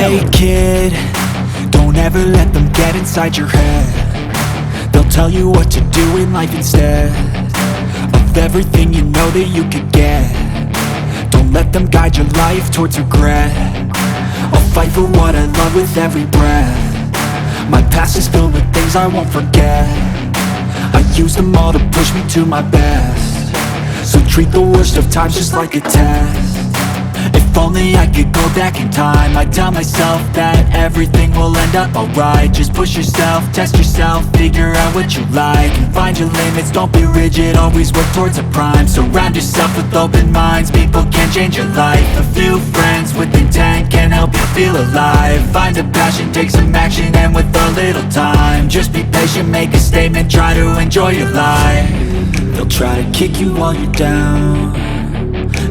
Hey kid, don't ever let them get inside your head. They'll tell you what to do in life instead of everything you know that you could get. Don't let them guide your life towards regret. I'll fight for what I love with every breath. My past is filled with things I won't forget. I use them all to push me to my best. So treat the worst of times just like a test. If only I could go back in time, I'd tell myself that everything will end up alright. Just push yourself, test yourself, figure out what you like, and find your limits, don't be rigid, always work towards a prime. Surround yourself with open minds, people can change your life. A few friends with intent can help you feel alive. Find a passion, take some action, and with a little time, just be patient, make a statement, try to enjoy your life. They'll try to kick you while you're down.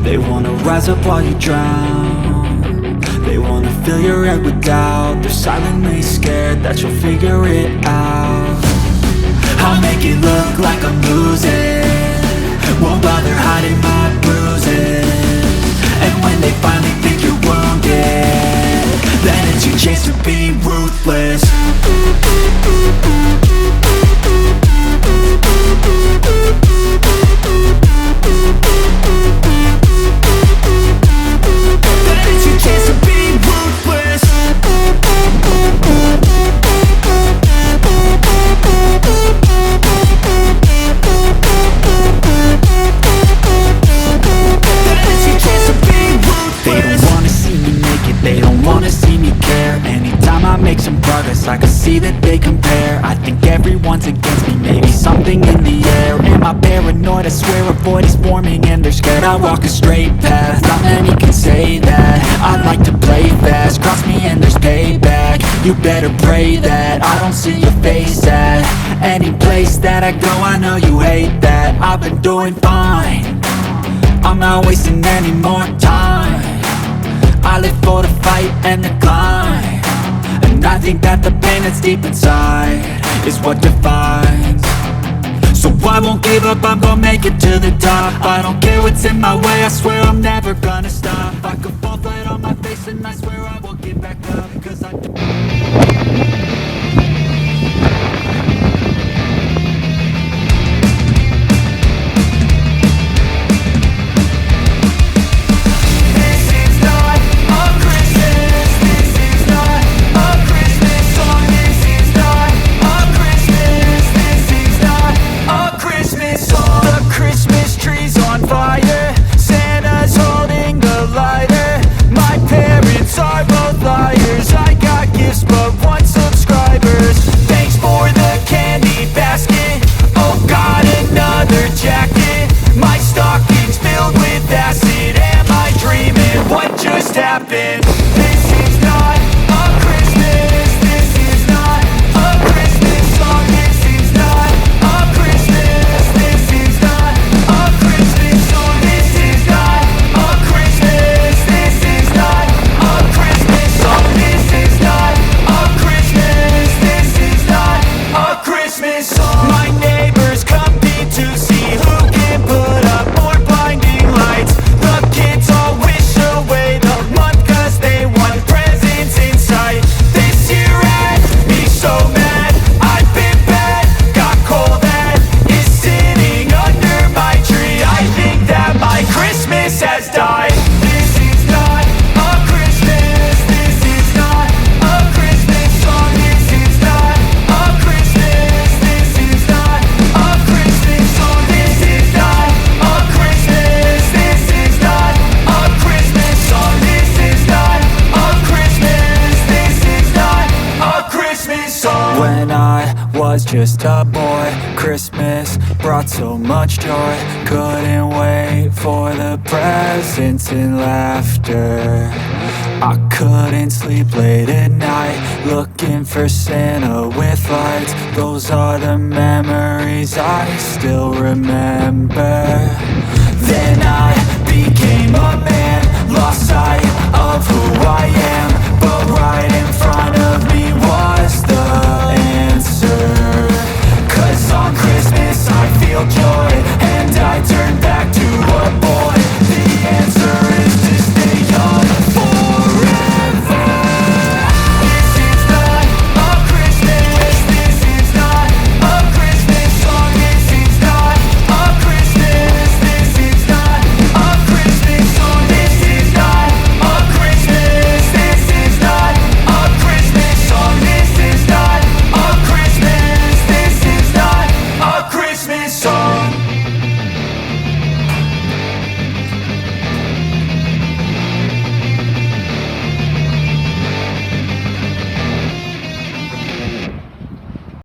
They wanna rise up while you drown. They wanna fill your head with doubt. They're silently scared that you'll figure it out. I'll make it look like I'm losing, won't bother hiding my bruises. And when they finally think you're wounded, then it's your chance to be ruthless. I can see that they compare. I think everyone's against me, maybe something in the air. Am I paranoid? I swear a void is forming and they're scared. I walk a straight path, not many can say that. I like to play fast, cross me and there's payback. You better pray that I don't see your face at any place that I go. I know you hate that. I've been doing fine, I'm not wasting any more time. I live for the fight and the climb. And I think that the pain that's deep inside is what defines. So I won't give up, I'm gonna make it to the top. I don't care what's in my way, I swear I'm never gonna stop. I could fall flat on my face and I swear I won't get back up, cause I happened. This is not a Christmas. This is not a Christmas song. This is not a Christmas. This is not a Christmas song. This is not a Christmas. This is not a Christmas song. This is not a Christmas. This is not a Christmas song. My neighbors compete to see who can put up more blinding lights. The kids all wish away the month cause they want presents in sight. This year had me so mad, I've been bad, got coal that is sitting under my tree. I think that my Christmas has died. This is not a Christmas. This is not a Christmas song. This is not a Christmas. This is not a Christmas song. This is not a Christmas. This is not a Christmas song. This is not a Christmas. This is not a Christmas song. When I was just a boy, Christmas brought so much joy. Couldn't wait for the presents and laughter. I couldn't sleep late at night, looking for Santa with lights. Those are the memories I still remember.